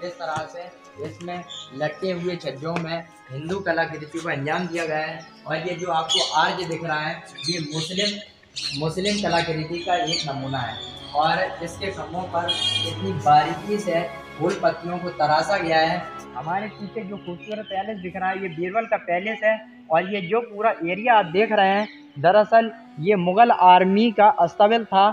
किस तरह से इसमें लटके हुए छज्जों में हिंदू कलाकृति को अंजाम दिया गया है। और ये जो आपको आर्ज दिख रहा है ये मुस्लिम कलाकृति का एक नमूना है। और इसके खम्भों पर इतनी बारीकी से फूल पत्तियों को तराशा गया है। हमारे पीछे जो खूबसूरत पैलेस दिख रहा है ये बीरबल का पैलेस है। और ये जो पूरा एरिया आप देख रहे हैं दरअसल ये मुगल आर्मी का अस्तबल था।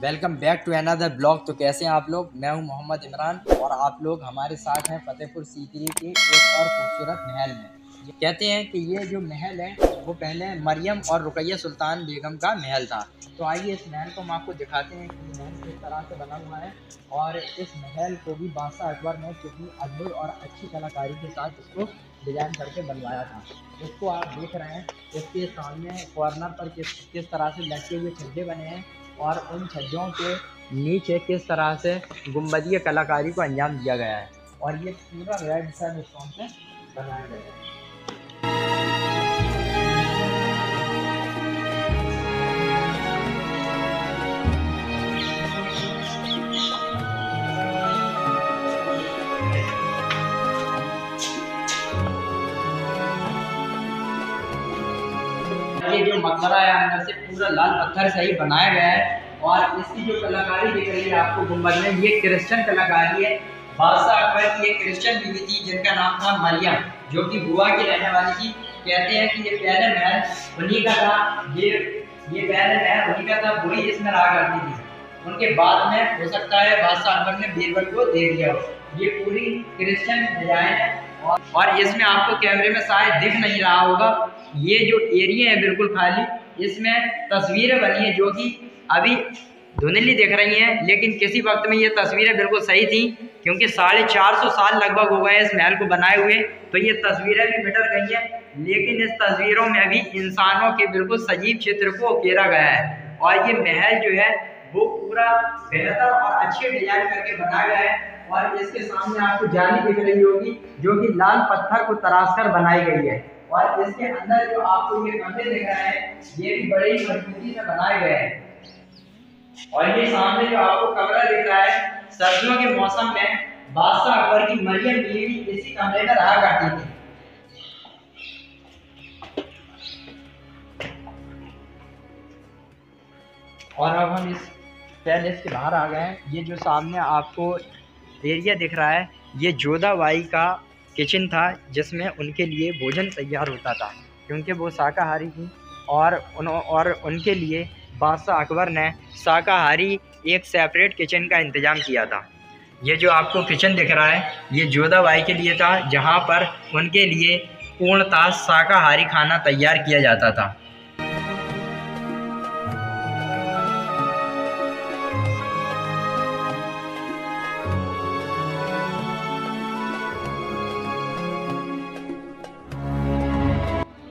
Welcome back to another blog. तो कैसे हैं आप लोग? मैं हूं मोहम्मद इमरान और आप लोग हमारे साथ हैं फतेहपुर सीकरी के एक और खूबसूरत महल में। कहते हैं कि ये जो महल है वो पहले मरियम और रुकैया सुल्तान बेगम का महल था। तो आइए इस महल को हम आपको दिखाते हैं कि महल किस तरह से बना हुआ है। और इस महल को भी बादशाह अकबर ने कितनी अद्भुत और अच्छी कलाकारी के साथ इसको डिजाइन करके बनवाया था। इसको आप देख रहे हैं, इसके सामने कॉर्नर पर किस तरह से लटके हुए छज्जे बने हैं और उन छज्जों के नीचे किस तरह से गुंबदीय कलाकारी को अंजाम दिया गया है। और ये पूरा रेड सैंडस्टोन से बनाया गया है। ये जो मकबरा है अंदर से पूरा लाल पत्थर से ही बनाया गया है। और इसकी जो कलाकारी दिख रही है आपको गुंबद में, ये क्रिश्चियन कलाकारी है। बादशाह अकबर की एक क्रिश्चियन बीवी थी जिनका नाम था मरियम, जो कि गोवा की रहने वाली थी। कहते हैं कि ये पहले महल उन्हीं का था, ये पहले महल उन्हीं का था, वही इसमें रहा करती थी। उनके बाद में हो सकता है बादशाह अकबर ने बीरबल को दे दिया। ये पूरी क्रिश्चियन डिजाइन है। और इसमें आपको कैमरे में शायद दिख नहीं रहा होगा, ये जो एरिया है बिल्कुल खाली, इसमें तस्वीरें बनी है जो कि अभी धुंधली दिख रही हैं, लेकिन किसी वक्त में ये तस्वीरें बिल्कुल सही थी, क्योंकि 450 साल लगभग हो गए इस महल को बनाए हुए। तो ये तस्वीरें भी मिट गई हैं, लेकिन इस तस्वीरों में भी इंसानों के बिल्कुल सजीव चित्र को उकेरा गया है। और ये महल जो है वो पूरा बेहतर और अच्छे डिजाइन करके बनाया गया है। और इसके सामने आपको जाली दिख रही होगी जो कि लाल पत्थर को तराश कर बनाई गई है। और इसके अंदर जो आपको ये कमरे दिख रहे हैं ये भी बड़ी मजबूती से बनाए गए हैं। और ये सामने जो आपको कमरा दिख रहा है, सर्दियों के मौसम में बादशाह अकबर की मरियम बीवी इसी कमरे में रहा करती थी। और अब हम इस पैलेस के बाहर आ गए हैं। ये जो सामने आपको एरिया दिख रहा है ये जोधाबाई का किचन था, जिसमें उनके लिए भोजन तैयार होता था, क्योंकि वो शाकाहारी थी। और उनके लिए बादशाह अकबर ने शाकाहारी एक सेपरेट किचन का इंतज़ाम किया था। ये जो आपको किचन दिख रहा है ये जोधाबाई के लिए था, जहाँ पर उनके लिए पूर्णतः शाकाहारी खाना तैयार किया जाता था।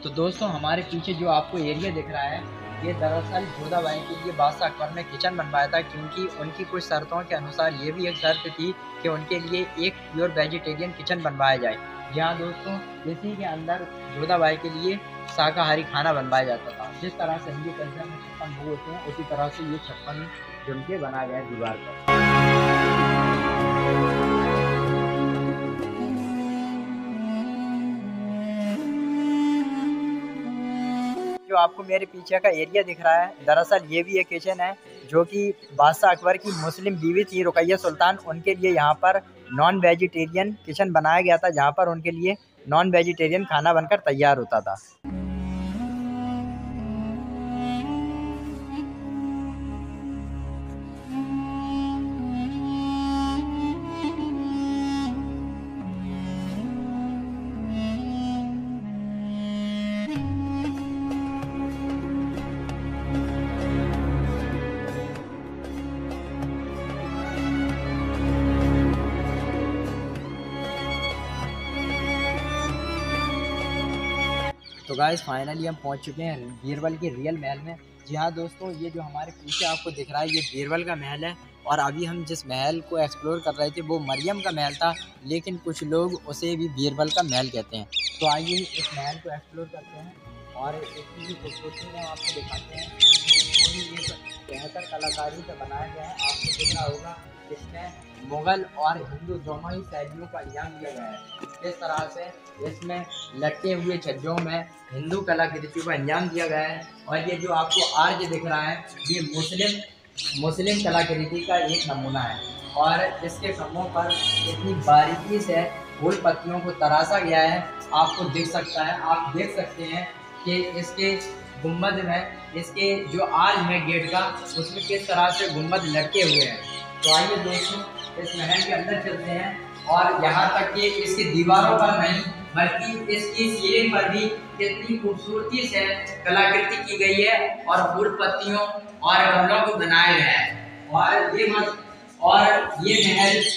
तो दोस्तों हमारे पीछे जो आपको एरिया दिख रहा है ये दरअसल जोधाबाई के लिए बादशाह अकबर ने किचन बनवाया था, क्योंकि उनकी कुछ शर्तों के अनुसार ये भी एक शर्त थी कि उनके लिए एक प्योर वेजिटेरियन किचन बनवाया जाए। जहाँ दोस्तों इसी के अंदर जोधाबाई के लिए शाकाहारी खाना बनवाया जाता था। जिस तरह से हिंदी कल्चर में 56 भोग होते हैं उसी तरह से ये 56 झुमके बनाए गए दीवार पर। जो आपको मेरे पीछे का एरिया दिख रहा है दरअसल ये भी एक किचन है, जो कि बादशाह अकबर की मुस्लिम बीवी थी रुकैया सुल्तान, उनके लिए यहाँ पर नॉन वेजिटेरियन किचन बनाया गया था, जहाँ पर उनके लिए नॉन वेजिटेरियन खाना बनकर तैयार होता था। तो गाइस फाइनली हम पहुंच चुके हैं बीरबल के रियल महल में। जी हाँ दोस्तों, ये जो हमारे पीछे आपको दिख रहा है ये बीरबल का महल है। और अभी हम जिस महल को एक्सप्लोर कर रहे थे वो मरियम का महल था, लेकिन कुछ लोग उसे भी बीरबल का महल कहते हैं। तो आइए इस महल को एक्सप्लोर करते हैं और इसकी जो खूबसूरती है आपको दिखाते हैं। ये बेहतर कलाकारी से बनाया गया है। आपको दिख रहा होगा इसमें मुग़ल और हिंदू दोनों ही शैलियों का अंजाम दिया गया है। इस तरह से इसमें लटके हुए छज्जों में हिंदू कलाकृति को अंजाम दिया गया है। और ये जो आपको आर्च दिख रहा है ये मुस्लिम कलाकृति का एक नमूना है। और इसके खम्भों पर इतनी बारीकी से फूल पत्तियों को तराशा गया है, आपको दिख सकता है। आप देख सकते हैं कि इसके गुंबद में इसके जो आर्च है गेट का, उसमें किस तरह से गुंबद लटके हुए हैं। तो आइए दोस्तों इस महल के अंदर चलते हैं और यहाँ तक कि इसकी दीवारों पर नहीं बल्कि इसकी सीलिंग पर भी कितनी खूबसूरती से कलाकृति की गई है और फूल पत्तियों और गमलों को बनाया गया है। और ये महल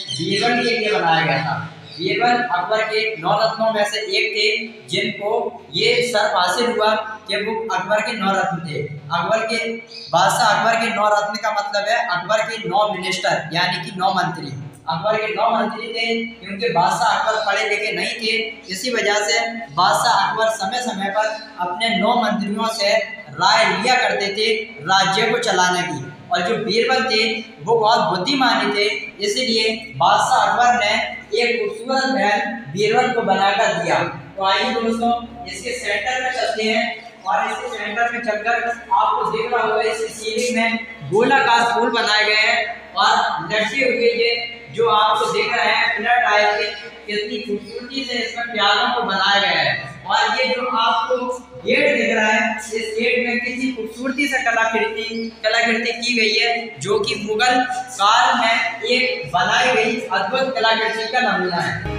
बीरबल के लिए बनाया गया था। बीरबल अकबर के 9 रत्नों में से एक थे, जिनको ये सर्फ हासिल हुआ कि वो अकबर के 9 रत्न थे। बादशाह अकबर के 9 रत्न का मतलब है अकबर के 9 मिनिस्टर यानी कि 9 मंत्री। अकबर के 9 मंत्री थे क्योंकि बादशाह अकबर पढ़े लिखे नहीं थे। इसी वजह से बादशाह अकबर समय समय पर अपने 9 मंत्रियों से राय लिया करते थे राज्य को चलाने की। और जो बीरबल थे वो बहुत बुद्धिमानी थे, इसलिए बादशाह अकबर ने एक खूबसूरत महल बीरबल को बनाकर दिया। तो आइए दोस्तों इसके सेंटर में चलते हैं और इसके सेंटर में चलकर आपको दिख रहा होगा इसकी सीलिंग में गोलाकार फूल बनाए गए हैं और लटके हुए ये जो आपको दिख रहे हैं पिलर टाइप के, कितनी खूबसूरती से इसमें प्यालों को बनाया गया है। और ये जो आपको गेट दिख रहा है, इस गेट में कितनी खूबसूरती से कलाकृति की गई है, जो कि मुगल काल में एक बनाई गई अद्भुत कलाकृति का नमूना है।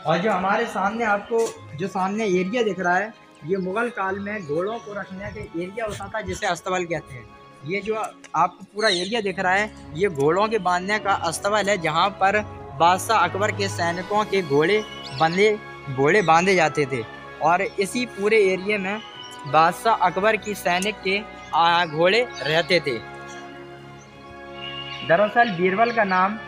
और जो हमारे सामने आपको जो सामने एरिया दिख रहा है, ये मुगल काल में घोड़ों को रखने का एरिया होता था जिसे अस्तबल कहते हैं। ये जो आपको पूरा एरिया दिख रहा है ये घोड़ों के बांधने का अस्तबल है, जहाँ पर बादशाह अकबर के सैनिकों के घोड़े बांधे जाते थे। और इसी पूरे एरिया में बादशाह अकबर की सैनिक के घोड़े रहते थे। दरअसल बीरबल का नाम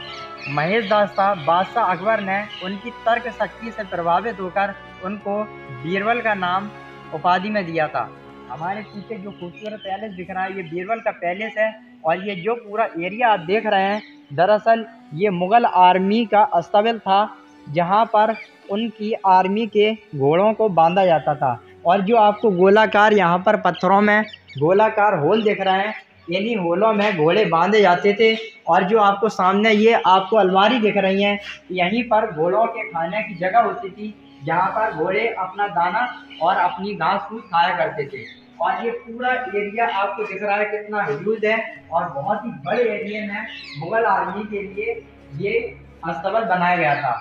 महेश दास था। बादशाह अकबर ने उनकी तर्क शक्ति से प्रभावित होकर उनको बीरबल का नाम उपाधि में दिया था। हमारे पीछे जो खूबसूरत पैलेस दिख रहा है ये बीरबल का पैलेस है। और ये जो पूरा एरिया आप देख रहे हैं दरअसल ये मुग़ल आर्मी का अस्तबल था, जहाँ पर उनकी आर्मी के घोड़ों को बांधा जाता था। और जो आपको गोलाकार यहाँ पर पत्थरों में गोलाकार होल दिख रहे हैं, इन्हीं होलों में घोड़े बांधे जाते थे। और जो आपको सामने ये आपको अलमारी दिख रही हैं, यहीं पर घोड़ों के खाने की जगह होती थी, जहाँ पर घोड़े अपना दाना और अपनी घास फूस खाया करते थे। और ये पूरा एरिया आपको दिख रहा है कितना ह्यूज है और बहुत ही बड़े एरिया में मुगल आर्मी के लिए ये अस्तबल बनाया गया था।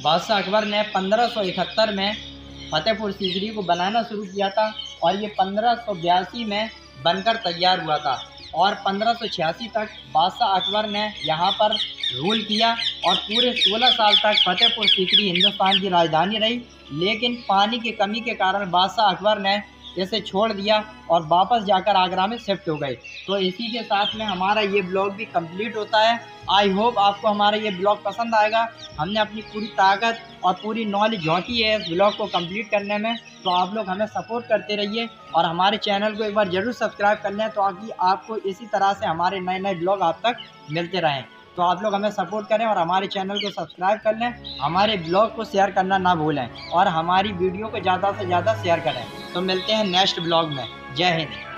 बादशाह अकबर ने 1571 में फतेहपुर सीकरी को बनाना शुरू किया था और ये 1582 में बनकर तैयार हुआ था। और 1586 तक बादशाह अकबर ने यहाँ पर रूल किया और पूरे 16 साल तक फतेहपुर सीकरी हिंदुस्तान की राजधानी रही। लेकिन पानी की कमी के कारण बादशाह अकबर ने इसे छोड़ दिया और वापस जाकर आगरा में शिफ्ट हो गए। तो इसी के साथ में हमारा ये ब्लॉग भी कंप्लीट होता है। आई होप आपको हमारा ये ब्लॉग पसंद आएगा। हमने अपनी पूरी ताकत और पूरी नॉलेज झोंकी है इस ब्लॉग को कंप्लीट करने में। तो आप लोग हमें सपोर्ट करते रहिए और हमारे चैनल को एक बार ज़रूर सब्सक्राइब कर लें, ताकि आपको इसी तरह से हमारे नए नए ब्लॉग आप तक मिलते रहें। तो आप लोग हमें सपोर्ट करें और हमारे चैनल को सब्सक्राइब कर लें, हमारे ब्लॉग को शेयर करना ना भूलें और हमारी वीडियो को ज़्यादा से ज़्यादा शेयर करें। तो मिलते हैं नेक्स्ट ब्लॉग में। जय हिंद।